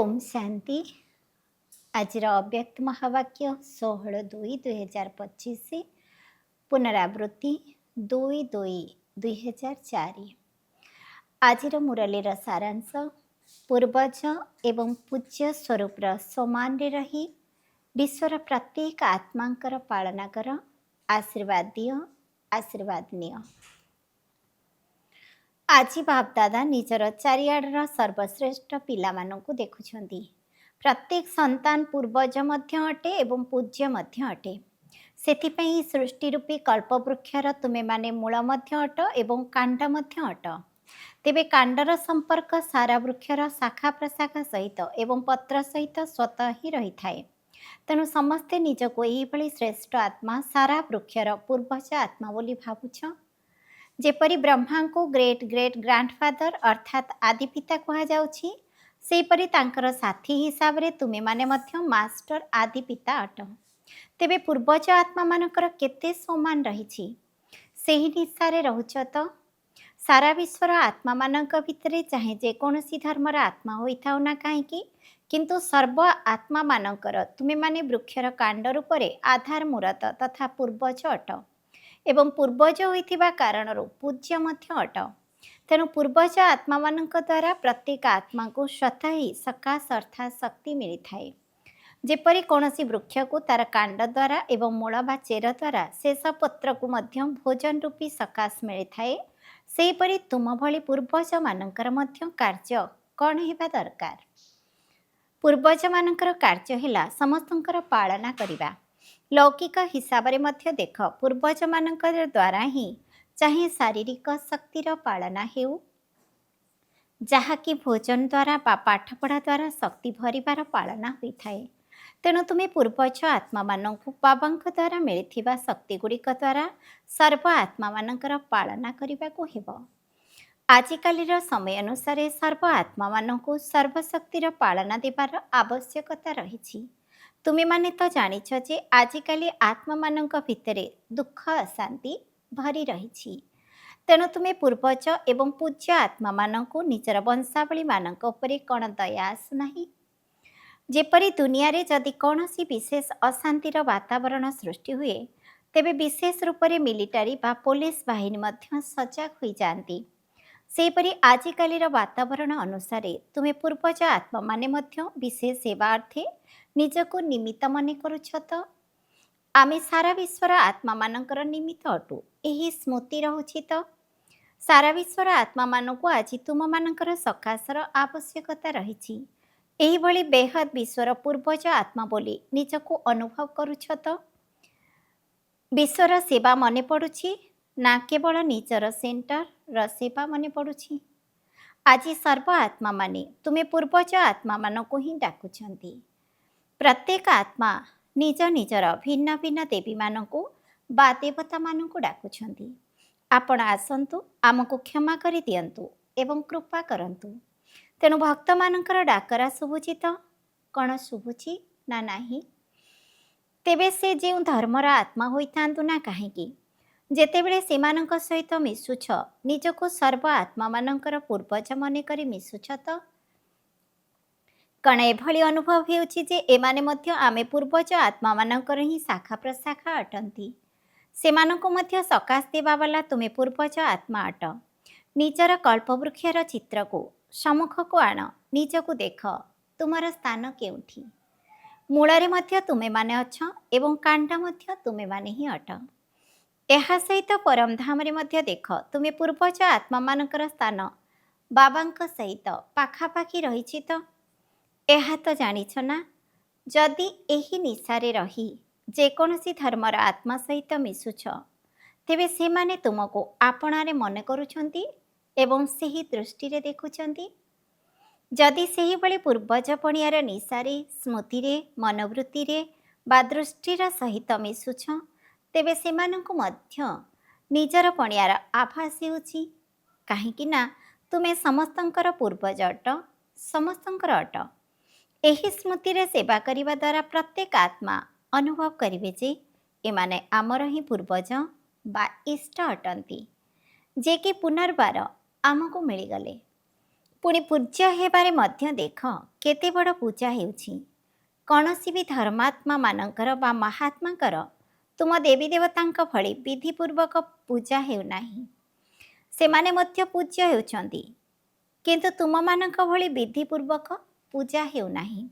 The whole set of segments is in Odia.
ओम शांति। आजिर अव्यक्त महावाक्य 16/2/2025 पुनरावृत्ति 2/2/2004। आजिर मुरलीर सारांश पूर्वज एवं पूज्य स्वरूपर समान रही विश्वर प्रत्येक आत्मांकर पालना कर, आशीर्वाद दियो, आशीर्वाद नियो। आज बापदादा निजर चारिआडर सर्वश्रेष्ठ पिलामानंकु देखुछंती। प्रत्येक संतान पूर्वज मध्य अटे एवं पूज्य मध्य अटे। सेथिपई सृष्टि रूपी कल्पवृक्षर तुमे माने मूल मध्य अट एवं कांड मध्य अट। तेबे कांडर संपर्क सारा वृक्षर शाखा प्रशाखा सहित एवं पत्र सहित स्वतः ही रही थाए। तेणु समस्ते निजको एही भली श्रेष्ठ आत्मा सारा वृक्षर पूर्वज आत्मा बोली भावुछ। जेपरी ब्रह्मा को ग्रेट ग्रेट ग्रांडफादर अर्थात आदि पिता कहा जाउछि, सेपरी तांकर साथी हिसाब रे तुमे माने मध्य मास्टर आदि पिता अट। तेबे पूर्वज आत्मा मानकर केते समान रहिछि, सेही निसारे रहुछ तो। सारा विश्वर आत्मा मानक भितरे चाहे जेकोसी धर्मर आत्मा होइथाउ ना काहेकि, किंतु सर्व आत्मा मानकर तुमे माने वृक्षर कांड रूपरे आधार मूरत तथा पूर्वज अट एवं पूर्वज होइथिबा कारणरू पूज्य मध्य अट। तेणु पूर्वज आत्मा मानक द्वारा प्रत्येक आत्मा को स्वतः ही सकाश अर्थात शक्ति मिली थाए। जेपरी कौनसी वृक्ष को तार कांड द्वारा एवं मूल बा चेर द्वारा शेष पत्र को मध्य भोजन रूपी सकाश मिली थाए, सेहीपरि तुम भली पूर्वज मानकर मध्य कार्य कौन हेबा दरकार। पूर्वज मानकर कार्य हेला समस्तंकर पालना करिबा। लौकिक हिसाब रे मध्य देख, पूर्वज मानक द्वारा ही चाहे शारीरिक शक्तिर पालना हेउ, जहाँकि भोजन द्वारा बा पाठपढ़ा द्वारा शक्ति भरिबार पालना होई थाए। तेणु तुम्हें पूर्वज आत्मा मानक बाबांक द्वारा मिलिथिबा शक्ति गुड़िक द्वारा सर्व आत्मा मानकर पालना करने को हेबो। आजिकालीर समय अनुसार सर्व आत्मा मानक सर्वशक्तिर पालना देवार आवश्यकता रही। तुमे माने तो जानिछ जे आजिकाली आत्मा मानक भितरे दुख अशांति भरी रही। तेणु तुम्हें पूर्वज एवं पूज्य आत्मा मानक निजर वंशावली मानक उपरे कौन दया आसुनाही। जेपरी दुनिया रे जदि कौनसी विशेष अशांतिर वातावरण सृष्टि हुए, तेबे विशेष रूप से मिलिटारी बा पुलिस बाहिनी मध्य सजग हो जाती। सेपरी आजिकालीर वातावरण अनुसार तुम्हें पूर्वज आत्मा माने मध्य विशेष सेवा अर्थे निजको निमित्त मने करुछ तो। आमे सारा विश्वर आत्मा मानकर निमित्त अटु, एही स्मृति रहुछि तो। सारा विश्वर आत्मा मानक आज तुम मानकर सकाशर आवश्यकता रही। एही भली बेहद विश्वर पूर्वज आत्मा बोली निजको अनुभव करुछ तो। विश्वर सेवा मने पड़ुछि ना केवल निजर सेंटर र सेवा मने पड़ुछि। आज सर्व आत्मा माने तुम्हें पूर्वज आत्मा मानक ही डाकुछंती। प्रत्येक आत्मा निज निजर भिन्न भिन्न देवी मानक बा देवता मानक डाकुछंती। आपण आसंतु, आमको क्षमा करि दियंतु एवं कृपा करंतु। तेणु भक्त मानकर डाकरा शुभुची तो कौन शुभुची ना नहीं। तेबे से जो धर्मर आत्मा होइथांतु ना काहेकि, जेतेबेले सेमानंक सहित मिसुछ निजको सर्व आत्मा मानकर पूर्वज मने करी मिसुछ तो। कण एभली अनुभव हेउछि जे एमाने मध्य आमे पूर्वज आत्मा मानकर ही शाखा प्रशाखा अटंती। सेमानंको मध्य सकाश देवा वाला तुमे पूर्वज आत्मा अट। निजर कल्पवृक्षर चित्र को सम्मुख को आण, निजको देख तुमर स्थान केउठी। मूଳରେ ମଧ୍ୟ ତୁମେମାନେ ଅଛ ଏବଂ କାଣ୍ଡ ମଧ୍ୟ ତୁମେମାନେ ହିଁ ଅଟ। ଏହା ସହିତ ପରମଧାମରେ ମଧ୍ୟ ଦେଖ ତୁମେ ପୂର୍ବଜ ଆତ୍ମାମାନଙ୍କର ସ୍ଥାନ ବାବାଙ୍କ ସହିତ ପାଖାପାଖି ରହିଛି ତ। ଏହା ତ ଜାଣିଛ ନା, ଯଦି ଏହି ନିଶାରେ ରହି ଯେକୌଣସି ଧର୍ମର ଆତ୍ମା ସହିତ ମିଶୁଛ, ତେବେ ସେମାନେ ତୁମକୁ ଆପଣାରେ ମନେ କରୁଛନ୍ତି ଏବଂ ସେହି ଦୃଷ୍ଟିରେ ଦେଖୁଛନ୍ତି। जदि सेही भली पूर्वज पणियार निशारे स्मृति मनोवृत्ति बा दृष्टिर सहित मिसुछ, तेबे सेमानंकु मध्य निजर पणियार आभास हेउछि। काहेकि ना तुमे समस्तंकर पूर्वज अट, समस्तंकर अट। एही स्मृति रे सेवा करिबा द्वारा प्रत्येक आत्मा अनुभव करिवे जे एमाने आमर ही पूर्वज बा इष्ट अटंती, जे कि पुनर्बार आमको मिलिगले। ପୁଣି ପୂଜ୍ୟ ହେବାରେ ମଧ୍ୟ ଦେଖ କେତେ ବଡ଼ ପୂଜା ହେଉଛି। କୌଣସି ବି ଧର୍ମାତ୍ମାମାନଙ୍କର ବା ମହାତ୍ମାଙ୍କର ତୁମ ଦେବୀ ଦେବତାଙ୍କ ଭଳି ବିଧିପୂର୍ବକ ପୂଜା ହେଉନାହିଁ। ସେମାନେ ମଧ୍ୟ ପୂଜ୍ୟ ହେଉଛନ୍ତି, କିନ୍ତୁ ତୁମମାନଙ୍କ ଭଳି ବିଧିପୂର୍ବକ ପୂଜା ହେଉନାହିଁ।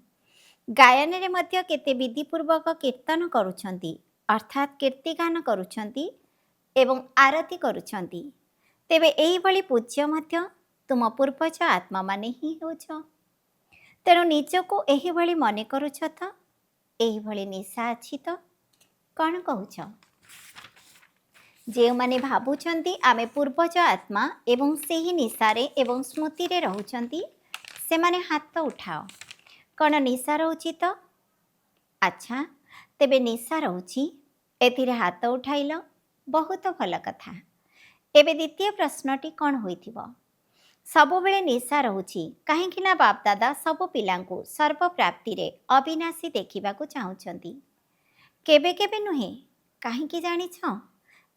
ଗାୟନରେ ମଧ୍ୟ କେତେ ବିଧିପୂର୍ବକ କୀର୍ତ୍ତନ କରୁଛନ୍ତି, ଅର୍ଥାତ୍ କୀର୍ତ୍ତିଗାନ କରୁଛନ୍ତି ଏବଂ ଆରତି କରୁଛନ୍ତି। ତେବେ ଏହିଭଳି ପୂଜ୍ୟ ମଧ୍ୟ ତୁମ ପୂର୍ବଜ ଆତ୍ମାମାନେ ହିଁ ହେଉଛ। ତେଣୁ ନିଜକୁ ଏହିଭଳି ମନେ କରୁଛ ତ? ଏହିଭଳି ନିଶା ଅଛି ତ? କ'ଣ କହୁଛ? ଯେଉଁମାନେ ଭାବୁଛନ୍ତି ଆମେ ପୂର୍ବଜ ଆତ୍ମା ଏବଂ ସେହି ନିଶାରେ ଏବଂ ସ୍ମୃତିରେ ରହୁଛନ୍ତି, ସେମାନେ ହାତ ଉଠାଅ। କ'ଣ ନିଶା ରହୁଛି ତ? ଆଚ୍ଛା, ତେବେ ନିଶା ରହୁଛି, ଏଥିରେ ହାତ ଉଠାଇଲ, ବହୁତ ଭଲ କଥା। ଏବେ ଦ୍ୱିତୀୟ ପ୍ରଶ୍ନଟି କ'ଣ ହୋଇଥିବ? ସବୁବେଳେ ନିଶା ରହୁଛି କାହିଁକି ନା ବାପଦାଦା ସବୁ ପିଲାଙ୍କୁ ସର୍ବପ୍ରାପ୍ତିରେ ଅବିନାଶୀ ଦେଖିବାକୁ ଚାହୁଁଛନ୍ତି। କେବେ କେବେ ନୁହେଁ, କାହିଁକି ଜାଣିଛ?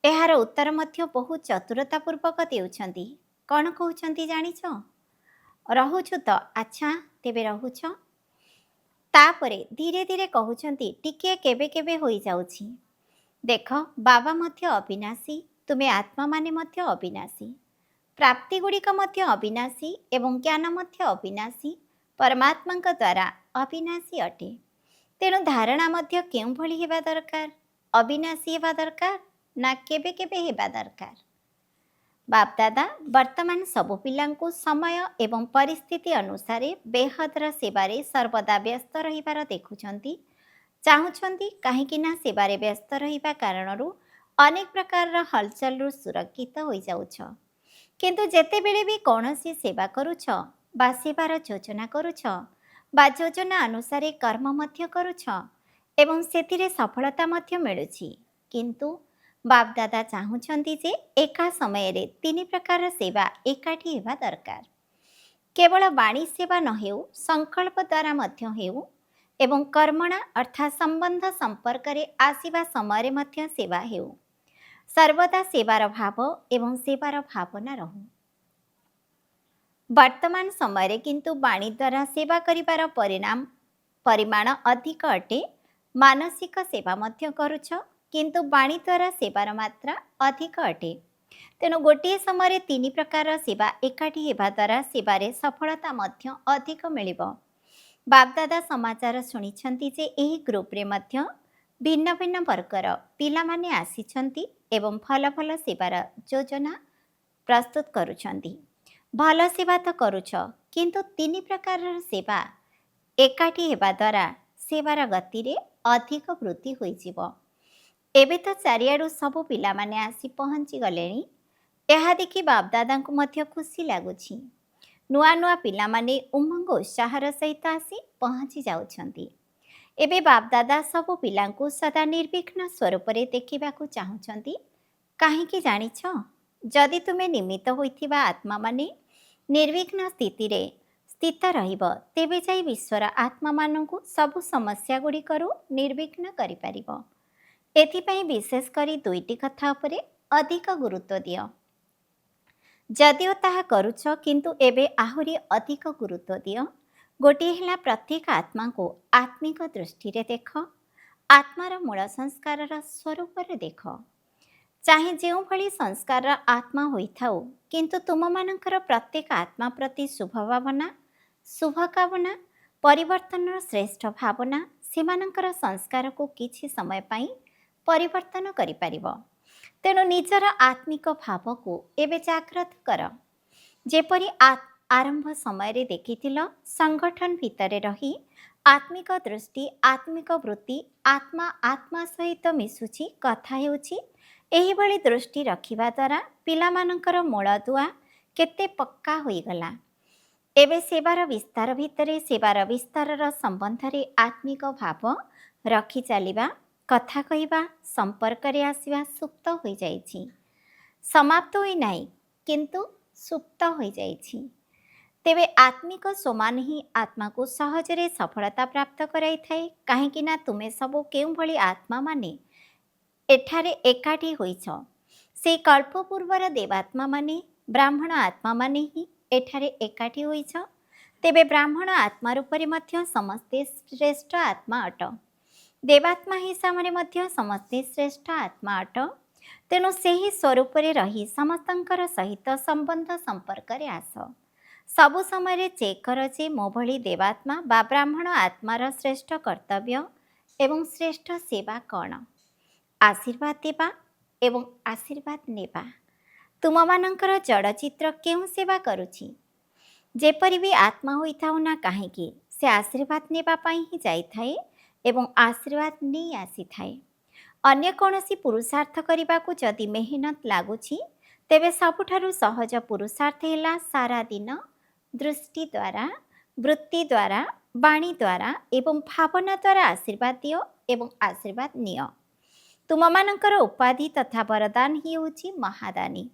ଏହାର ଉତ୍ତର ମଧ୍ୟ ବହୁତ ଚତୁରତାପୂର୍ବକ ଦେଉଛନ୍ତି। କ'ଣ କହୁଛନ୍ତି ଜାଣିଛ? ରହୁଛୁ ତ? ଆଚ୍ଛା, ତେବେ ରହୁଛ। ତାପରେ ଧୀରେ ଧୀରେ କହୁଛନ୍ତି ଟିକିଏ କେବେ କେବେ ହୋଇଯାଉଛି। ଦେଖ, ବାବା ମଧ୍ୟ ଅବିନାଶୀ, ତୁମେ ଆତ୍ମାମାନେ ମଧ୍ୟ ଅବିନାଶୀ, ପ୍ରାପ୍ତିଗୁଡ଼ିକ ମଧ୍ୟ ଅବିନାଶୀ ଏବଂ ଜ୍ଞାନ ମଧ୍ୟ ଅବିନାଶୀ, ପରମାତ୍ମାଙ୍କ ଦ୍ୱାରା ଅବିନାଶୀ ଅଟେ। ତେଣୁ ଧାରଣା ମଧ୍ୟ କେଉଁଭଳି ହେବା ଦରକାର? ଅବିନାଶୀ ହେବା ଦରକାର ନା କେବେ କେବେ ହେବା ଦରକାର? ବାପଦାଦା ବର୍ତ୍ତମାନ ସବୁ ପିଲାଙ୍କୁ ସମୟ ଏବଂ ପରିସ୍ଥିତି ଅନୁସାରେ ବେହଦର ସେବାରେ ସର୍ବଦା ବ୍ୟସ୍ତ ରହିବାର ଦେଖୁଛନ୍ତି, ଚାହୁଁଛନ୍ତି, କାହିଁକି ନା ସେବାରେ ବ୍ୟସ୍ତ ରହିବା କାରଣରୁ ଅନେକ ପ୍ରକାରର ହଲଚଲରୁ ସୁରକ୍ଷିତ ହୋଇଯାଉଛ। କିନ୍ତୁ ଯେତେବେଳେ ବି କୌଣସି ସେବା କରୁଛ ବା ସେବାର ଯୋଜନା କରୁଛ ବା ଯୋଜନା ଅନୁସାରେ କର୍ମ ମଧ୍ୟ କରୁଛ ଏବଂ ସେଥିରେ ସଫଳତା ମଧ୍ୟ ମିଳୁଛି, କିନ୍ତୁ ବାପଦାଦା ଚାହୁଁଛନ୍ତି ଯେ ଏକା ସମୟରେ 3 ପ୍ରକାରର ସେବା ଏକାଠି ହେବା ଦରକାର। କେବଳ ବାଣୀ ସେବା ନ ହେଉ, ସଂକଳ୍ପ ଦ୍ୱାରା ମଧ୍ୟ ହେଉ ଏବଂ କର୍ମଣା ଅର୍ଥାତ୍ ସମ୍ବନ୍ଧ ସମ୍ପର୍କରେ ଆସିବା ସମୟରେ ମଧ୍ୟ ସେବା ହେଉ। ସର୍ବଦା ସେବାର ଭାବ ଏବଂ ସେବାର ଭାବନା ରହୁ। ବର୍ତ୍ତମାନ ସମୟରେ କିନ୍ତୁ ବାଣୀ ଦ୍ୱାରା ସେବା କରିବାର ପରିମାଣ ଅଧିକ ଅଟେ। ମାନସିକ ସେବା ମଧ୍ୟ କରୁଛ, କିନ୍ତୁ ବାଣୀ ଦ୍ୱାରା ସେବାର ମାତ୍ରା ଅଧିକ ଅଟେ। ତେଣୁ ଗୋଟିଏ ସମୟରେ 3 ପ୍ରକାରର ସେବା ଏକାଠି ହେବା ଦ୍ୱାରା ସେବାରେ ସଫଳତା ମଧ୍ୟ ଅଧିକ ମିଳିବ। ବାପଦାଦା ସମାଚାର ଶୁଣିଛନ୍ତି ଯେ ଏହି ଗ୍ରୁପରେ ମଧ୍ୟ ଭିନ୍ନ ଭିନ୍ନ ବର୍ଗର ପିଲାମାନେ ଆସିଛନ୍ତି ଏବଂ ଭଲ ଭଲ ସେବାର ଯୋଜନା ପ୍ରସ୍ତୁତ କରୁଛନ୍ତି। ଭଲ ସେବା ତ କରୁଛ, କିନ୍ତୁ 3 ପ୍ରକାରର ସେବା ଏକାଠି ହେବା ଦ୍ୱାରା ସେବାର ଗତିରେ ଅଧିକ ବୃଦ୍ଧି ହୋଇଯିବ। ଏବେ ତ ଚାରିଆଡ଼ୁ ସବୁ ପିଲାମାନେ ଆସି ପହଞ୍ଚି ଗଲେଣି। ଏହା ଦେଖି ବାପଦାଦାଙ୍କୁ ମଧ୍ୟ ଖୁସି ଲାଗୁଛି। ନୂଆ ନୂଆ ପିଲାମାନେ ଉମଙ୍ଗ ଉତ୍ସାହର ସହିତ ଆସି ପହଞ୍ଚି ଯାଉଛନ୍ତି। ଏବେ ବାପଦାଦା ସବୁ ପିଲାଙ୍କୁ ସଦା ନିର୍ବିଘ୍ନ ସ୍ୱରୂପରେ ଦେଖିବାକୁ ଚାହୁଁଛନ୍ତି। କାହିଁକି ଜାଣିଛ? ଯଦି ତୁମେ ନିମିତ୍ତ ହୋଇଥିବା ଆତ୍ମାମାନେ ନିର୍ବିଘ୍ନ ସ୍ଥିତିରେ ସ୍ଥିତ ରହିବ, ତେବେ ଯାଇ ବିଶ୍ୱର ଆତ୍ମାମାନଙ୍କୁ ସବୁ ସମସ୍ୟା ଗୁଡ଼ିକରୁ ନିର୍ବିଘ୍ନ କରିପାରିବ। ଏଥିପାଇଁ ବିଶେଷ କରି 2ଟି କଥା ଉପରେ ଅଧିକ ଗୁରୁତ୍ୱ ଦିଅ। ଯଦିଓ ତାହା କରୁଛ, କିନ୍ତୁ ଏବେ ଆହୁରି ଅଧିକ ଗୁରୁତ୍ୱ ଦିଅ। ଗୋଟିଏ ହେଲା ପ୍ରତ୍ୟେକ ଆତ୍ମାଙ୍କୁ ଆତ୍ମିକ ଦୃଷ୍ଟିରେ ଦେଖ, ଆତ୍ମାର ମୂଳ ସଂସ୍କାରର ସ୍ୱରୂପରେ ଦେଖ। ଚାହେଁ ଯେଉଁଭଳି ସଂସ୍କାରର ଆତ୍ମା ହୋଇଥାଉ, କିନ୍ତୁ ତୁମମାନଙ୍କର ପ୍ରତ୍ୟେକ ଆତ୍ମା ପ୍ରତି ଶୁଭ ଭାବନା, ଶୁଭକାମନା, ପରିବର୍ତ୍ତନର ଶ୍ରେଷ୍ଠ ଭାବନା ସେମାନଙ୍କର ସଂସ୍କାରକୁ କିଛି ସମୟ ପାଇଁ ପରିବର୍ତ୍ତନ କରିପାରିବ। ତେଣୁ ନିଜର ଆତ୍ମିକ ଭାବକୁ ଏବେ ଜାଗ୍ରତ କର। ଯେପରି ଆରମ୍ଭ ସମୟରେ ଦେଖିଥିଲ, ସଂଗଠନ ଭିତରେ ରହି ଆତ୍ମିକ ଦୃଷ୍ଟି, ଆତ୍ମିକ ବୃତ୍ତି, ଆତ୍ମା ସହିତ ମିଶୁଛି, କଥା ହେଉଛି। ଏହିଭଳି ଦୃଷ୍ଟି ରଖିବା ଦ୍ୱାରା ପିଲାମାନଙ୍କର ମୂଳଦୁଆ କେତେ ପକ୍କା ହୋଇଗଲା। ଏବେ ସେବାର ବିସ୍ତାର ଭିତରେ ସେବାର ବିସ୍ତାରର ସମ୍ବନ୍ଧରେ ଆତ୍ମିକ ଭାବ ରଖି ଚାଲିବା, କଥା କହିବା, ସମ୍ପର୍କରେ ଆସିବା ସୁପ୍ତ ହୋଇଯାଇଛି। ସମାପ୍ତ ହୋଇନାହିଁ, କିନ୍ତୁ ସୁପ୍ତ ହୋଇଯାଇଛି। ତେବେ ଆତ୍ମିକ ସମାନ ହିଁ ଆତ୍ମାକୁ ସହଜରେ ସଫଳତା ପ୍ରାପ୍ତ କରାଇଥାଏ। କାହିଁକି ନା ତୁମେ ସବୁ କେଉଁଭଳି ଆତ୍ମାମାନେ ଏଠାରେ ଏକାଠି ହୋଇଛ, ସେହି କଳ୍ପ ପୂର୍ବର ଦେବାତ୍ମାମାନେ, ବ୍ରାହ୍ମଣ ଆତ୍ମାମାନେ ହିଁ ଏଠାରେ ଏକାଠି ହୋଇଛ, ତେବେ ବ୍ରାହ୍ମଣ ଆତ୍ମା ରୂପରେ ମଧ୍ୟ ସମସ୍ତେ ଶ୍ରେଷ୍ଠ ଆତ୍ମା ଅଟ। ଦେବାତ୍ମା ହିସାବରେ ମଧ୍ୟ ସମସ୍ତେ ଶ୍ରେଷ୍ଠ ଆତ୍ମା ଅଟ। ତେଣୁ ସେହି ସ୍ୱରୂପରେ ରହି ସମସ୍ତଙ୍କର ସହିତ ସମ୍ବନ୍ଧ ସମ୍ପର୍କରେ ଆସ। ସବୁ ସମୟରେ ଚେକ୍ କର ଯେ ମୋ ଭଳି ଦେବାତ୍ମା ବା ବ୍ରାହ୍ମଣ ଆତ୍ମାର ଶ୍ରେଷ୍ଠ କର୍ତ୍ତବ୍ୟ ଏବଂ ଶ୍ରେଷ୍ଠ ସେବା କ'ଣ। ଆଶୀର୍ବାଦ ଦେବା ଏବଂ ଆଶୀର୍ବାଦ ନେବା। ତୁମମାନଙ୍କର ଜଡ଼ଚିତ୍ର କେଉଁ ସେବା କରୁଛି? ଯେପରି ବି ଆତ୍ମା ହୋଇଥାଉ ନା କାହିଁକି, ସେ ଆଶୀର୍ବାଦ ନେବା ପାଇଁ ହିଁ ଯାଇଥାଏ ଏବଂ ଆଶୀର୍ବାଦ ନେଇ ଆସିଥାଏ। ଅନ୍ୟ କୌଣସି ପୁରୁଷାର୍ଥ କରିବାକୁ ଯଦି ମେହନତ ଲାଗୁଛି, ତେବେ ସବୁଠାରୁ ସହଜ ପୁରୁଷାର୍ଥ ହେଲା ସାରା ଦିନ ଦୃଷ୍ଟି ଦ୍ୱାରା, ବୃତ୍ତି ଦ୍ୱାରା, ବାଣୀ ଦ୍ୱାରା ଏବଂ ଭାବନା ଦ୍ୱାରା ଆଶୀର୍ବାଦ ଦିଅ ଏବଂ ଆଶୀର୍ବାଦ ନିଅ। ତୁମମାନଙ୍କର ଉପାଧି ତଥା ବରଦାନ ହିଁ ହେଉଛି ମହାଦାନୀ।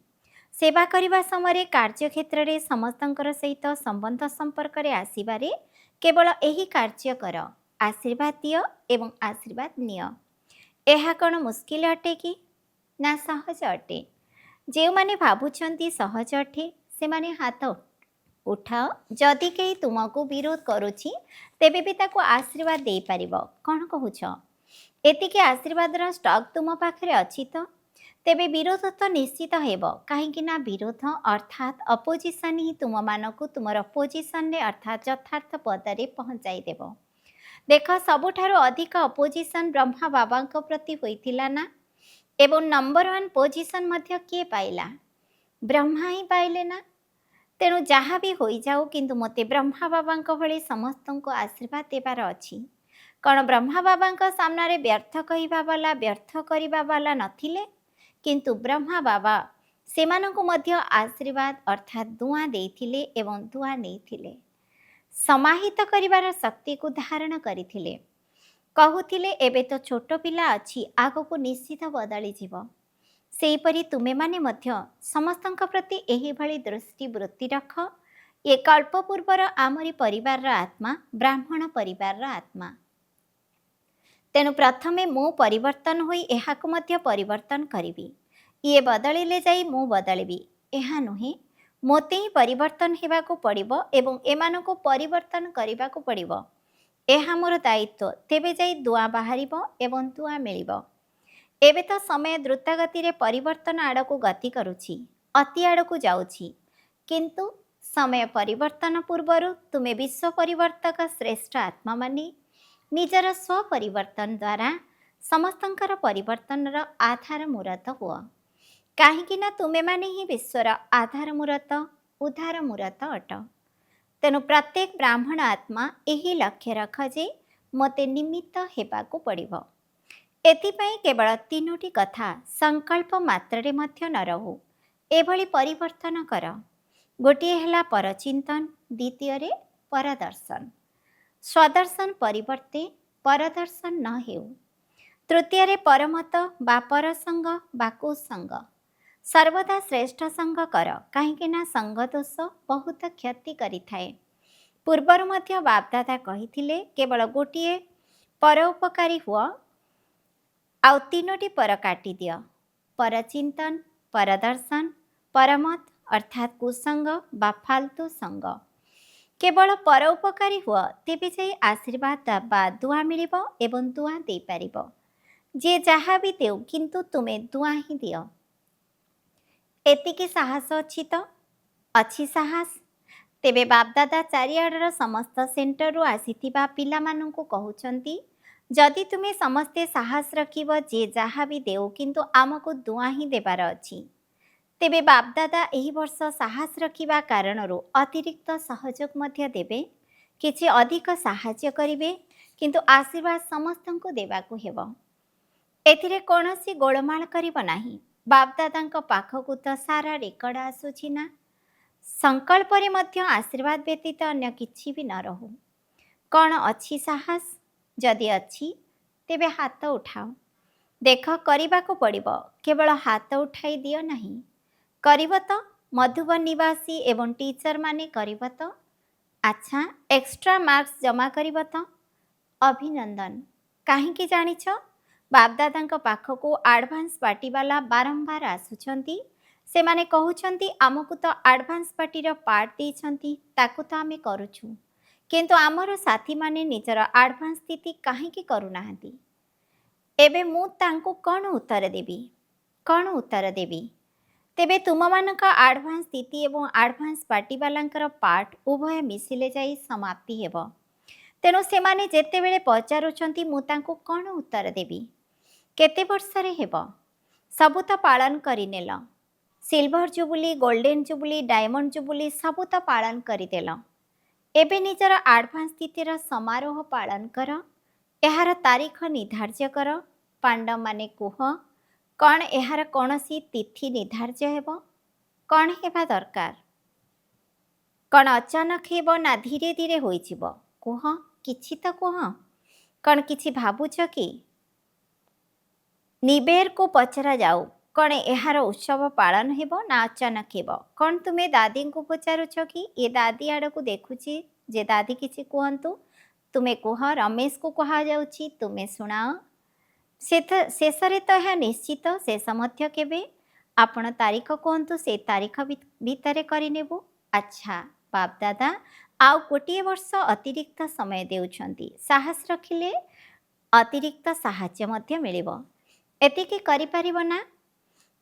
ସେବା କରିବା ସମୟରେ କାର୍ଯ୍ୟକ୍ଷେତ୍ରରେ ସମସ୍ତଙ୍କର ସହିତ ସମ୍ବନ୍ଧ ସମ୍ପର୍କରେ ଆସିବାରେ କେବଳ ଏହି କାର୍ଯ୍ୟ କର, ଆଶୀର୍ବାଦ ଦିଅ ଏବଂ ଆଶୀର୍ବାଦ ନିଅ। ଏହା କ'ଣ ମୁସ୍କିଲ ଅଟେ କି? ନା ସହଜ ଅଟେ? ଯେଉଁମାନେ ଭାବୁଛନ୍ତି ସହଜ ଅଟେ, ସେମାନେ ହାତ ଉଠାଅ। ଯଦି କେହି ତୁମକୁ ବିରୋଧ କରୁଛି, ତେବେ ବି ତାକୁ ଆଶୀର୍ବାଦ ଦେଇପାରିବ। କ'ଣ କହୁଛ? ଏତିକି ଆଶୀର୍ବାଦର ଷ୍ଟକ୍ ତୁମ ପାଖରେ ଅଛି ତ? ତେବେ ବିରୋଧ ତ ନିଶ୍ଚିତ ହେବ, କାହିଁକି ନା ବିରୋଧ ଅର୍ଥାତ୍ ଅପୋଜିସନ୍ ହିଁ ତୁମମାନଙ୍କୁ ତୁମର ପୋଜିସନ୍ରେ ଅର୍ଥାତ୍ ଯଥାର୍ଥ ପଦରେ ପହଞ୍ଚାଇ ଦେବ। ଦେଖ, ସବୁଠାରୁ ଅଧିକ ଅପୋଜିସନ୍ ବ୍ରହ୍ମା ବାବାଙ୍କ ପ୍ରତି ହୋଇଥିଲା ନା? ଏବଂ ନମ୍ବର 1 ପୋଜିସନ୍ ମଧ୍ୟ କିଏ ପାଇଲା? ବ୍ରହ୍ମା ହିଁ ପାଇଲେ ନା? ତେଣୁ ଯାହା ବି ହୋଇଯାଉ, କିନ୍ତୁ ମୋତେ ବ୍ରହ୍ମା ବାବାଙ୍କ ଭଳି ସମସ୍ତଙ୍କୁ ଆଶୀର୍ବାଦ ଦେବାର ଅଛି। କ'ଣ ବ୍ରହ୍ମା ବାବାଙ୍କ ସାମ୍ନାରେ ବ୍ୟର୍ଥ କହିବା ବାଲା, ବ୍ୟର୍ଥ କରିବା ବାଲା ନଥିଲେ? କିନ୍ତୁ ବ୍ରହ୍ମା ବାବା ସେମାନଙ୍କୁ ମଧ୍ୟ ଆଶୀର୍ବାଦ ଅର୍ଥାତ୍ ଦୁଆଁ ଦେଇଥିଲେ ଏବଂ ଦୁଆଁ ନେଇଥିଲେ। ସମାହିତ କରିବାର ଶକ୍ତିକୁ ଧାରଣ କରିଥିଲେ। କହୁଥିଲେ ଏବେ ତ ଛୋଟ ପିଲା ଅଛି, ଆଗକୁ ନିଶ୍ଚିତ ବଦଳିଯିବ। ସେହିପରି ତୁମେମାନେ ମଧ୍ୟ ସମସ୍ତଙ୍କ ପ୍ରତି ଏହିଭଳି ଦୃଷ୍ଟିବୃତ୍ତି ରଖ। ଏ କଳ୍ପ ପୂର୍ବର ଆମରି ପରିବାରର ଆତ୍ମା, ବ୍ରାହ୍ମଣ ପରିବାରର ଆତ୍ମା। ତେଣୁ ପ୍ରଥମେ ମୁଁ ପରିବର୍ତ୍ତନ ହୋଇ ଏହାକୁ ମଧ୍ୟ ପରିବର୍ତ୍ତନ କରିବି। ଇଏ ବଦଳିଲେ ଯାଇ ମୁଁ ବଦଳିବି, ଏହା ନୁହେଁ। ମୋତେ ହିଁ ପରିବର୍ତ୍ତନ ହେବାକୁ ପଡ଼ିବ ଏବଂ ଏମାନଙ୍କୁ ପରିବର୍ତ୍ତନ କରିବାକୁ ପଡ଼ିବ। ଏହା ମୋର ଦାୟିତ୍ୱ। ତେବେ ଯାଇ ଦୁଆଁ ବାହାରିବ ଏବଂ ଦୁଆଁ ମିଳିବ। ଏବେ ତ ସମୟ ଦ୍ରୁତଗତିରେ ପରିବର୍ତ୍ତନ ଆଡ଼କୁ ଗତି କରୁଛି, ଅତି ଆଡ଼କୁ ଯାଉଛି। କିନ୍ତୁ ସମୟ ପରିବର୍ତ୍ତନ ପୂର୍ବରୁ ତୁମେ ବିଶ୍ୱ ପରିବର୍ତ୍ତକ ଶ୍ରେଷ୍ଠ ଆତ୍ମାମାନେ ନିଜର ସ୍ୱପରିବର୍ତ୍ତନ ଦ୍ୱାରା ସମସ୍ତଙ୍କର ପରିବର୍ତ୍ତନର ଆଧାର ମୂରତ ହୁଅ। କାହିଁକି ନା ତୁମେମାନେ ହିଁ ବିଶ୍ୱର ଆଧାର ମୂରତ, ଉଦ୍ଧାର ମୂରତ ଅଟ। ତେଣୁ ପ୍ରତ୍ୟେକ ବ୍ରାହ୍ମଣ ଆତ୍ମା ଏହି ଲକ୍ଷ୍ୟ ରଖ ଯେ ମୋତେ ନିମିତ୍ତ ହେବାକୁ ପଡ଼ିବ। ଏଥିପାଇଁ କେବଳ 3ଟି କଥା ସଂକଳ୍ପ ମାତ୍ରରେ ମଧ୍ୟ ନ ରହୁ, ଏଭଳି ପରିବର୍ତ୍ତନ କର। ଗୋଟିଏ ହେଲା ପରଚିନ୍ତନ, ଦ୍ୱିତୀୟରେ ପରଦର୍ଶନ। ସ୍ୱଦର୍ଶନ ପରିବର୍ତ୍ତେ ପରଦର୍ଶନ ନ ହେଉ। ତୃତୀୟରେ ପରମତ ବା ପରସଙ୍ଗ ବା କୁସଙ୍ଗ। ସର୍ବଦା ଶ୍ରେଷ୍ଠ ସଙ୍ଗ କର, କାହିଁକି ନା ସଙ୍ଗ ଦୋଷ ବହୁତ କ୍ଷତି କରିଥାଏ। ପୂର୍ବରୁ ମଧ୍ୟ ବାପଦାଦା କହିଥିଲେ, କେବଳ ଗୋଟିଏ ପରୋପକାରୀ ହୁଅ ଆଉ 3ଟି ପର କାଟିଦିଅ। ପରଚିନ୍ତନ, ପରଦର୍ଶନ, ପରମତ ଅର୍ଥାତ୍ କୁସଙ୍ଗ ବା ଫାଲତୁ ସଙ୍ଗ। କେବଳ ପରୋପକାରୀ ହୁଅ, ତେବେ ଯାଇ ଆଶୀର୍ବାଦ ବା ଦୁଆଁ ମିଳିବ ଏବଂ ଦୁଆଁ ଦେଇପାରିବ। ଯିଏ ଯାହା ବି ଦେଉ, କିନ୍ତୁ ତୁମେ ଦୁଆଁ ହିଁ ଦିଅ। ଏତିକି ସାହସ ଅଛି ତ? ଅଛି ସାହସ? ତେବେ ବାପଦାଦା ଚାରିଆଡ଼ର ସମସ୍ତ ସେଣ୍ଟରରୁ ଆସିଥିବା ପିଲାମାନଙ୍କୁ କହୁଛନ୍ତି, ଯଦି ତୁମେ ସମସ୍ତେ ସାହସ ରଖିବ, ଯେ ଯାହା ବି ଦେଉ, କିନ୍ତୁ ଆମକୁ ଦୁଆଁ ହିଁ ଦେବାର ଅଛି। ତେବେ ବାପଦାଦା ଏହି ବର୍ଷ ସାହସ ରଖିବା କାରଣରୁ ଅତିରିକ୍ତ ସହଯୋଗ ମଧ୍ୟ ଦେବେ, କିଛି ଅଧିକ ସାହାଯ୍ୟ କରିବେ, କିନ୍ତୁ ଆଶୀର୍ବାଦ ସମସ୍ତଙ୍କୁ ଦେବାକୁ ହେବ। ଏଥିରେ କୌଣସି ଗୋଳମାଳ କରିବ ନାହିଁ। ବାପଦାଦାଙ୍କ ପାଖକୁ ତ ସାରା ରେକର୍ଡ ଆସୁଛି ନା? ସଂକଳ୍ପରେ ମଧ୍ୟ ଆଶୀର୍ବାଦ ବ୍ୟତୀତ ଅନ୍ୟ କିଛି ବି ନ ରହୁ। କ'ଣ ଅଛି ସାହସ? ଯଦି ଅଛି, ତେବେ ହାତ ଉଠାଅ। ଦେଖ, କରିବାକୁ ପଡ଼ିବ। କେବଳ ହାତ ଉଠାଇ ଦିଅ ନାହିଁ। କରିବ ତ? ମଧୁବନ ନିବାସୀ ଏବଂ ଟିଚରମାନେ କରିବ ତ? ଆଚ୍ଛା, ଏକ୍ସଟ୍ରା ମାର୍କସ ଜମା କରିବ ତ? ଅଭିନନ୍ଦନ। କାହିଁକି ଜାଣିଛ? ବାପଦାଦାଙ୍କ ପାଖକୁ ଆଡ଼ଭାନ୍ସ ପାର୍ଟିବାଲା ବାରମ୍ବାର ଆସୁଛନ୍ତି। ସେମାନେ କହୁଛନ୍ତି ଆମକୁ ତ ଆଡ଼ଭାନ୍ସ ପାର୍ଟିର ପାର୍ଟ ଦେଇଛନ୍ତି, ତାକୁ ତ ଆମେ କରୁଛୁ, କିନ୍ତୁ ଆମର ସାଥୀମାନେ ନିଜର ଆଡ଼ଭାନ୍ସ ସ୍ଥିତି କାହିଁକି କରୁନାହାନ୍ତି? ଏବେ ମୁଁ ତାଙ୍କୁ କ'ଣ ଉତ୍ତର ଦେବି? କ'ଣ ଉତ୍ତର ଦେବି? ତେବେ ତୁମମାନଙ୍କ ଆଡ଼ଭାନ୍ସ ସ୍ଥିତି ଏବଂ ଆଡ଼ଭାନ୍ସ ପାର୍ଟିବାଲାଙ୍କର ପାର୍ଟ ଉଭୟ ମିଶିଲେ ଯାଇ ସମାପ୍ତି ହେବ। ତେଣୁ ସେମାନେ ଯେତେବେଳେ ପଚାରୁଛନ୍ତି ମୁଁ ତାଙ୍କୁ କ'ଣ ଉତ୍ତର ଦେବି? କେତେ ବର୍ଷରେ ହେବ? ସବୁ ତ ପାଳନ କରିନେଲ। Silver jubilee, golden jubilee, diamond jubilee ସବୁ ତ ପାଳନ କରିଦେଲ। ଏବେ ନିଜର ଆଡ଼ଭାନ୍ସ ସ୍ଥିତିର ସମାରୋହ ପାଳନ କର। ଏହାର ତାରିଖ ନିର୍ଦ୍ଧାର୍ଯ୍ୟ କର। ପାଣ୍ଡବମାନେ କୁହ, କ'ଣ ଏହାର କୌଣସି ତିଥି ନିର୍ଦ୍ଧାର୍ଯ୍ୟ ହେବ? କ'ଣ ହେବା ଦରକାର? କ'ଣ ଅଚାନକ ହେବ ନା ଧୀରେ ଧୀରେ ହୋଇଯିବ? କୁହ, କିଛି ତ କୁହ। କ'ଣ କିଛି ଭାବୁଛ କି? ନିବେରକୁ ପଚରା ଯାଉ, କ'ଣ ଏହାର ଉତ୍ସବ ପାଳନ ହେବ ନା ଅଚାନକ ହେବ? କ'ଣ ତୁମେ ଦାଦୀଙ୍କୁ ପଚାରୁଛ କି? ଏ ଦାଦୀ ଆଡ଼କୁ ଦେଖୁଛି ଯେ ଦାଦୀ କିଛି କୁହନ୍ତୁ। ତୁମେ କୁହ, ରମେଶକୁ କୁହାଯାଉଛି, ତୁମେ ଶୁଣାଅ। ଶେଷରେ ତ ଏହା ନିଶ୍ଚିତ, ଶେଷ ମଧ୍ୟ କେବେ? ଆପଣ ତାରିଖ କୁହନ୍ତୁ, ସେ ତାରିଖ ଭିତରେ କରିନେବୁ। ଆଚ୍ଛା ବାପଦାଦା, ଆଉ ଗୋଟିଏ ବର୍ଷ ଅତିରିକ୍ତ ସମୟ ଦେଉଛନ୍ତି। ସାହସ ରଖିଲେ ଅତିରିକ୍ତ ସାହାଯ୍ୟ ମଧ୍ୟ ମିଳିବ। ଏତିକି କରିପାରିବ ନା?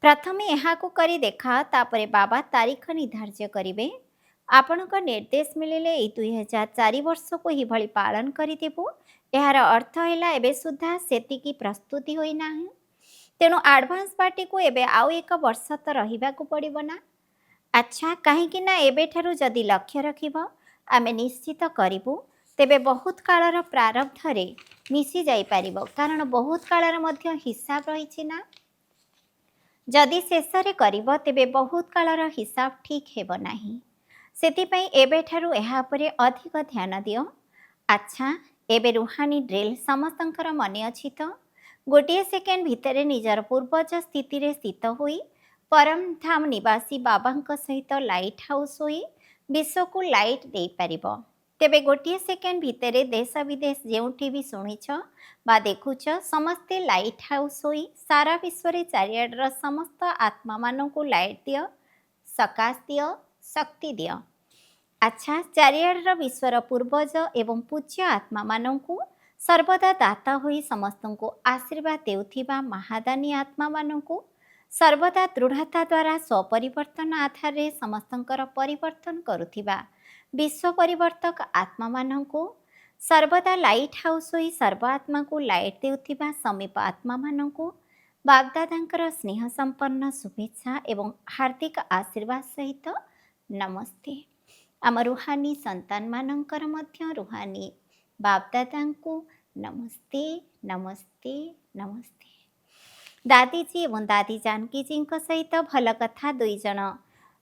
ପ୍ରଥମେ ଏହାକୁ କରି ଦେଖାଅ, ତାପରେ ବାବା ତାରିଖ ନିର୍ଦ୍ଧାର୍ଯ୍ୟ କରିବେ। ଆପଣଙ୍କ ନିର୍ଦ୍ଦେଶ ମିଳିଲେ ଏଇ 2004 ବର୍ଷକୁ ଏହିଭଳି ପାଳନ କରିଦେବୁ। ଏହାର ଅର୍ଥ ହେଲା ଏବେ ସୁଦ୍ଧା ସେତିକି ପ୍ରସ୍ତୁତି ହୋଇନାହିଁ। ତେଣୁ ଆଡ଼ଭାନ୍ସ ପାର୍ଟିକୁ ଏବେ ଆଉ 1 ବର୍ଷ ତ ରହିବାକୁ ପଡ଼ିବ ନା? ଆଚ୍ଛା, କାହିଁକି ନା ଏବେଠାରୁ ଯଦି ଲକ୍ଷ୍ୟ ରଖିବ ଆମେ ନିଶ୍ଚିତ କରିବୁ, ତେବେ ବହୁତ କାଳର ପ୍ରାରବ୍ଧରେ ମିଶି ଯାଇପାରିବ। କାରଣ ବହୁତ କାଳର ମଧ୍ୟ ହିସାବ ରହିଛି ନା। ଯଦି ଶେଷରେ କରିବ ତେବେ ବହୁତ କାଳର ହିସାବ ଠିକ୍ ହେବ ନାହିଁ। ସେଥିପାଇଁ ଏବେଠାରୁ ଏହା ଉପରେ ଅଧିକ ଧ୍ୟାନ ଦିଅ। ଆଚ୍ଛା, ଏବେ ରୁହାନୀ ଡ୍ରିଲ୍ ସମସ୍ତଙ୍କର ମନେ ଅଛି ତ? ଗୋଟିଏ ସେକେଣ୍ଡ ଭିତରେ ନିଜର ପୂର୍ବଜ ସ୍ଥିତିରେ ସ୍ଥିତ ହୋଇ ପରମଧାମ ନିବାସୀ ବାବାଙ୍କ ସହିତ ଲାଇଟ୍ ହାଉସ୍ ହୋଇ ବିଶ୍ୱକୁ ଲାଇଟ୍ ଦେଇପାରିବ। ତେବେ ଗୋଟିଏ ସେକେଣ୍ଡ ଭିତରେ ଦେଶ ବିଦେଶ ଯେଉଁଠି ବି ଶୁଣିଛ ବା ଦେଖୁଛ, ସମସ୍ତେ ଲାଇଟ୍ ହାଉସ୍ ହୋଇ ସାରା ବିଶ୍ୱରେ ଚାରିଆଡ଼ର ସମସ୍ତ ଆତ୍ମାମାନଙ୍କୁ ଲାଇଟ୍ ଦିଅ, ସକାଶ ଦିଅ, ଶକ୍ତି ଦିଅ। ଆଚ୍ଛା, ଚାରିଆଡ଼ର ବିଶ୍ୱର ପୂର୍ବଜ ଏବଂ ପୂଜ୍ୟ ଆତ୍ମାମାନଙ୍କୁ ସର୍ବଦା ଦାତା ହୋଇ ସମସ୍ତଙ୍କୁ ଆଶୀର୍ବାଦ ଦେଉଥିବା ମହାଦାନୀ ଆତ୍ମାମାନଙ୍କୁ ସର୍ବଦା ଦୃଢ଼ତା ଦ୍ୱାରା ସ୍ୱପରିବର୍ତ୍ତନ ଆଧାରରେ ସମସ୍ତଙ୍କର ପରିବର୍ତ୍ତନ କରୁଥିବା ବିଶ୍ୱ ପରିବର୍ତ୍ତକ ଆତ୍ମାମାନଙ୍କୁ, ସର୍ବଦା ଲାଇଟ୍ ହାଉସ୍ ହୋଇ ସର୍ବ ଆତ୍ମାକୁ ଲାଇଟ୍ ଦେଉଥିବା ସମୀପ ଆତ୍ମାମାନଙ୍କୁ ବାଗଦାଦାଙ୍କର ସ୍ନେହ ସମ୍ପନ୍ନ ଶୁଭେଚ୍ଛା ଏବଂ ହାର୍ଦ୍ଦିକ ଆଶୀର୍ବାଦ ସହିତ ନମସ୍ତେ। ଆମ ରୁହାନୀ ସନ୍ତାନମାନଙ୍କର ମଧ୍ୟ ରୁହାନୀ ବାପଦାଦାଙ୍କୁ ନମସ୍ତେ, ନମସ୍ତେ, ନମସ୍ତେ। ଦାଦିଜୀ ଏବଂ ଦାଦି ଜାନକୀଜୀଙ୍କ ସହିତ ଭଲ କଥା। 2 ଜଣ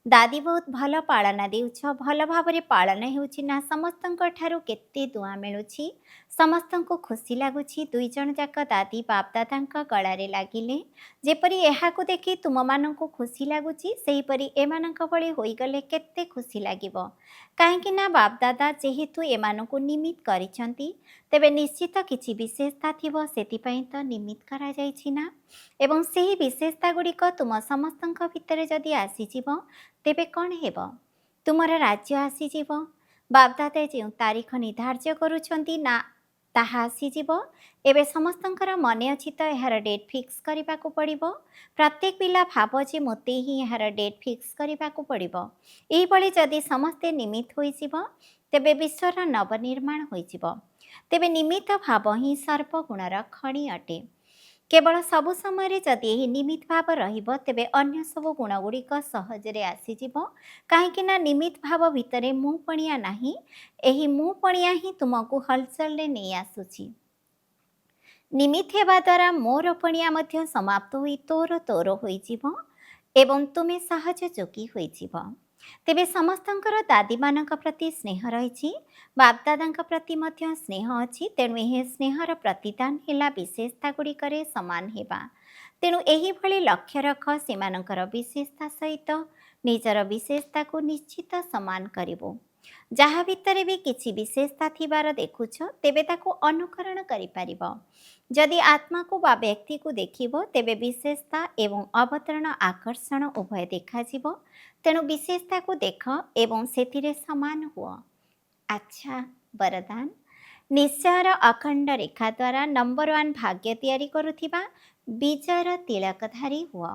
ଦାଦି ବହୁତ ଭଲ ପାଳନା ଦେଉଛ। ଭଲ ଭାବରେ ପାଳନ ହେଉଛି ନା? ସମସ୍ତଙ୍କ ଠାରୁ କେତେ ଦୁଆ ମିଳୁଛି, ସମସ୍ତଙ୍କୁ ଖୁସି ଲାଗୁଛି। 2 ଜଣ ଯାକ ଦାଦି ବାପଦାଦାଙ୍କ ଗଳାରେ ଲାଗିଲେ। ଯେପରି ଏହାକୁ ଦେଖି ତୁମମାନଙ୍କୁ ଖୁସି ଲାଗୁଛି, ସେହିପରି ଏମାନଙ୍କ ଭଳି ହୋଇଗଲେ କେତେ ଖୁସି ଲାଗିବ। କାହିଁକି ନା ବାପଦାଦା ଯେହେତୁ ଏମାନଙ୍କୁ ନିମିତ୍ତ କରିଛନ୍ତି, ତେବେ ନିଶ୍ଚିତ କିଛି ବିଶେଷତା ଥିବ, ସେଥିପାଇଁ ତ ନିମିତ୍ତ କରାଯାଇଛି ନା। ଏବଂ ସେହି ବିଶେଷତା ଗୁଡ଼ିକ ତୁମ ସମସ୍ତଙ୍କ ଭିତରେ ଯଦି ଆସିଯିବ, ତେବେ କ'ଣ ହେବ? ତୁମର ରାଜ୍ୟ ଆସିଯିବ। ବାପଦାଦା ଯେଉଁ ତାରିଖ ନିର୍ଦ୍ଧାର୍ଯ୍ୟ କରୁଛନ୍ତି ନା, ତାହା ଆସିଯିବ। ଏବେ ସମସ୍ତଙ୍କର ମନେ ଅଛି ତ ଏହାର ଡେଟ୍ ଫିକ୍ସ କରିବାକୁ ପଡ଼ିବ। ପ୍ରତ୍ୟେକ ପିଲା ଭାବ ଯେ ମୋତେ ହିଁ ଏହାର ଡେଟ୍ ଫିକ୍ସ କରିବାକୁ ପଡ଼ିବ। ଏହିଭଳି ଯଦି ସମସ୍ତେ ନିମିତ୍ତ ହୋଇଯିବ, ତେବେ ବିଶ୍ୱର ନବନିର୍ମାଣ ହୋଇଯିବ। ତେବେ ନିମିତ୍ତ ଭାବ ହିଁ ସର୍ବଗୁଣର ଖଣି ଅଟେ। କେବଳ ସବୁ ସମୟରେ ଯଦି ଏହି ନିମିତ୍ତ ଭାବ ରହିବ, ତେବେ ଅନ୍ୟ ସବୁ ଗୁଣଗୁଡ଼ିକ ସହଜରେ ଆସିଯିବ। କାହିଁକି ନା ନିମିତ୍ତ ଭାବ ଭିତରେ ମୁଁ ପଣିଆ ନାହିଁ। ଏହି ମୁଁ ପଣିଆ ହିଁ ତୁମକୁ ହଲଚଲରେ ନେଇ ଆସୁଛି। ନିମିତ୍ତ ହେବା ଦ୍ୱାରା ମୋର ପଣିଆ ମଧ୍ୟ ସମାପ୍ତ ହୋଇ ତୋର ହୋଇଯିବ ଏବଂ ତୁମେ ସହଜ ଯୋଗୀ ହୋଇଯିବ। ତେବେ ସମସ୍ତଙ୍କର ଦାଦୀମାନଙ୍କ ପ୍ରତି ସ୍ନେହ ରହିଛି, ବାପଦାଦାଙ୍କ ପ୍ରତି ମଧ୍ୟ ସ୍ନେହ ଅଛି। ତେଣୁ ଏହି ସ୍ନେହର ପ୍ରତିଦାନ ହେଲା ବିଶେଷତା ଗୁଡ଼ିକରେ ସମାନ ହେବା। ତେଣୁ ଏହିଭଳି ଲକ୍ଷ୍ୟ ରଖ, ସେମାନଙ୍କର ବିଶେଷତା ସହିତ ନିଜର ବିଶେଷତାକୁ ନିଶ୍ଚିତ ସମାନ କରିବୁ। ଯାହା ଭିତରେ ବି କିଛି ବିଶେଷତା ଥିବାର ଦେଖୁଛ ତେବେ ତାକୁ ଅନୁକରଣ କରିପାରିବ। ଯଦି ଆତ୍ମାକୁ ବା ବ୍ୟକ୍ତିକୁ ଦେଖିବ ତେବେ ବିଶେଷତା ଏବଂ ଅବତରଣ ଆକର୍ଷଣ ଉଭୟ ଦେଖାଯିବ। ତେଣୁ ବିଶେଷତାକୁ ଦେଖ ଏବଂ ସେଥିରେ ସମାନ ହୁଅ। ଆଚ୍ଛା, ବରଦାନ। ନିଶ୍ଚୟର ଅଖଣ୍ଡ ରେଖା ଦ୍ୱାରା ନମ୍ବର 1 ଭାଗ୍ୟ ତିଆରି କରୁଥିବା ବିଜୟର ତିଳକଧାରୀ ହୁଅ।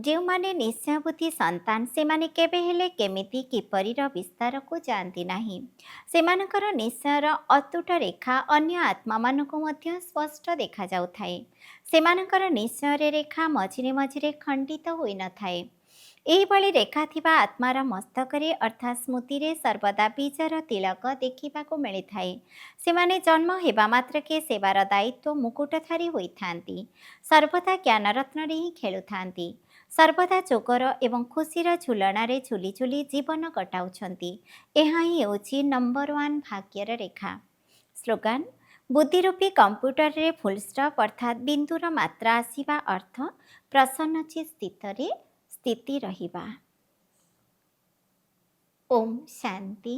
ଯେଉଁମାନେ ନିଶ୍ଚୟ ବୁଦ୍ଧି ସନ୍ତାନ ସେମାନେ କେବେ ହେଲେ କେମିତି କିପରିର ବିସ୍ତାରକୁ ଯାଆନ୍ତି ନାହିଁ। ସେମାନଙ୍କର ନିଶ୍ଚୟର ଅତୁଟ ରେଖା ଅନ୍ୟ ଆତ୍ମାମାନଙ୍କୁ ମଧ୍ୟ ସ୍ପଷ୍ଟ ଦେଖାଯାଉଥାଏ। ସେମାନଙ୍କର ନିଶ୍ଚୟରେ ରେଖା ମଝିରେ ମଝିରେ ଖଣ୍ଡିତ ହୋଇନଥାଏ। ଏହିଭଳି ରେଖା ଥିବା ଆତ୍ମାର ମସ୍ତକରେ ଅର୍ଥାତ୍ ସ୍ମୃତିରେ ସର୍ବଦା ବିଜୟର ତିଳକ ଦେଖିବାକୁ ମିଳିଥାଏ। ସେମାନେ ଜନ୍ମ ହେବା ମାତ୍ରକେ ସେବାର ଦାୟିତ୍ୱ ମୁକୁଟଧାରୀ ହୋଇଥାନ୍ତି। ସର୍ବଦା ଜ୍ଞାନରତ୍ନରେ ହିଁ ଖେଳୁଥାନ୍ତି। ସର୍ବଦା ଯୋଗର ଏବଂ ଖୁସିର ଝୁଲଣାରେ ଝୁଲି ଝୁଲି ଜୀବନ କଟାଉଛନ୍ତି। ଏହା ହିଁ ହେଉଛି ନମ୍ବର 1 ଭାଗ୍ୟର ରେଖା। ସ୍ଲୋଗାନ। ବୁଦ୍ଧିରୂପୀ କମ୍ପ୍ୟୁଟରରେ ଫୁଲଷ୍ଟପ୍ ଅର୍ଥାତ୍ ବିନ୍ଦୁର ମାତ୍ରା ଆସିବା ଅର୍ଥ ପ୍ରସନ୍ନଚିତ୍ତରେ ସ୍ଥିତି ରହିବା। ଓମ୍ ଶାନ୍ତି।